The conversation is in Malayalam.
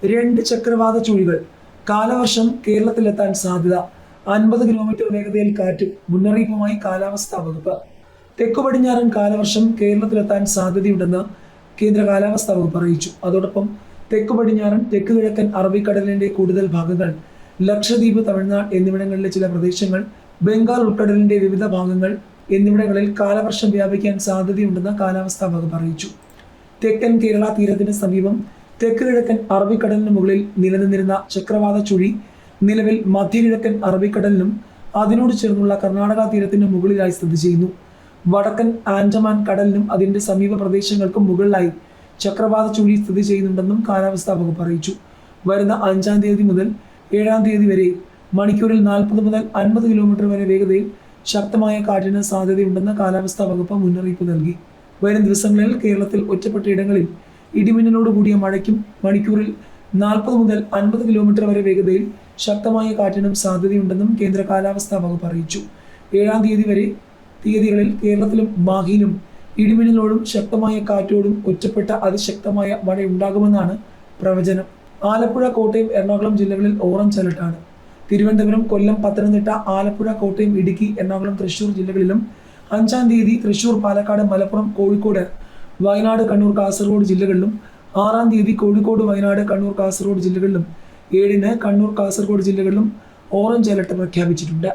2 ചക്രവാത ചുഴികൾ കാലവർഷം കേരളത്തിലെത്താൻ സാധ്യത. 50 കിലോമീറ്റർ വേഗതയിൽ കാറ്റ്. മുന്നറിയിപ്പുമായി കാലാവസ്ഥാ വകുപ്പ്. തെക്കു പടിഞ്ഞാറൻ കാലവർഷം കേരളത്തിലെത്താൻ സാധ്യതയുണ്ടെന്ന് കേന്ദ്ര കാലാവസ്ഥാ വകുപ്പ് അറിയിച്ചു. അതോടൊപ്പം തെക്കു പടിഞ്ഞാറൻ, തെക്ക് കിഴക്കൻ അറബിക്കടലിന്റെ കൂടുതൽ ഭാഗങ്ങൾ, ലക്ഷദ്വീപ്, തമിഴ്നാട് എന്നിവിടങ്ങളിലെ ചില പ്രദേശങ്ങൾ, ബംഗാൾ ഉൾക്കടലിന്റെ വിവിധ ഭാഗങ്ങൾ എന്നിവിടങ്ങളിൽ കാലവർഷം വ്യാപിക്കാൻ സാധ്യതയുണ്ടെന്ന് കാലാവസ്ഥാ വകുപ്പ് അറിയിച്ചു. തെക്കൻ കേരള തീരത്തിന് സമീപം തെക്ക് കിഴക്കൻ അറബിക്കടലിന് മുകളിൽ നിലനിന്നിരുന്ന ചക്രവാത ചുഴി നിലവിൽ മധ്യകിഴക്കൻ അറബിക്കടലിനും അതിനോട് ചേർന്നുള്ള കർണാടക തീരത്തിന് മുകളിലായി സ്ഥിതി ചെയ്യുന്നു. വടക്കൻ ആൻഡമാൻ കടലിനും അതിന്റെ സമീപ പ്രദേശങ്ങൾക്കും മുകളിലായി ചക്രവാത ചുഴി സ്ഥിതി ചെയ്യുന്നുണ്ടെന്നും കാലാവസ്ഥാ വകുപ്പ് അറിയിച്ചു. വരുന്ന 5-ാം തീയതി മുതൽ 7-ാം തീയതി വരെ മണിക്കൂറിൽ 40 മുതൽ 50 കിലോമീറ്റർ വരെ വേഗതയിൽ ശക്തമായ കാറ്റിന് സാധ്യതയുണ്ടെന്ന് കാലാവസ്ഥാ വകുപ്പ് മുന്നറിയിപ്പ് നൽകി. വരും ദിവസങ്ങളിൽ കേരളത്തിൽ ഒറ്റപ്പെട്ട ഇടങ്ങളിൽ ഇടിമിന്നലോട് കൂടിയ മഴയ്ക്കും മണിക്കൂറിൽ 40 മുതൽ 50 കിലോമീറ്റർ വരെ വേഗതയിൽ ശക്തമായ കാറ്റിനും സാധ്യതയുണ്ടെന്നും കേന്ദ്ര കാലാവസ്ഥാ വകുപ്പ് അറിയിച്ചു. 7-ാം തീയതി വരെ തീയതികളിൽ കേരളത്തിലും മാഹിയിലും ഇടിമിന്നലോടും ശക്തമായ കാറ്റോടും ഒറ്റപ്പെട്ട അതിശക്തമായ മഴയുണ്ടാകുമെന്നാണ് പ്രവചനം. ആലപ്പുഴ, കോട്ടയം, എറണാകുളം ജില്ലകളിൽ ഓറഞ്ച് അലർട്ടാണ്. തിരുവനന്തപുരം, കൊല്ലം, പത്തനംതിട്ട, ആലപ്പുഴ, കോട്ടയം, ഇടുക്കി, എറണാകുളം, തൃശൂർ ജില്ലകളിലും 5-ാം തീയതി തൃശൂർ, പാലക്കാട്, മലപ്പുറം, കോഴിക്കോട്, വയനാട്, കണ്ണൂർ, കാസർഗോഡ് ജില്ലകളിലും 6-ാം തീയതി കോഴിക്കോട്, വയനാട്, കണ്ണൂർ, കാസർഗോഡ് ജില്ലകളിലും 7-ന് കണ്ണൂർ, കാസർഗോഡ് ജില്ലകളിലും ഓറഞ്ച് അലർട്ട് പ്രഖ്യാപിച്ചിട്ടുണ്ട്.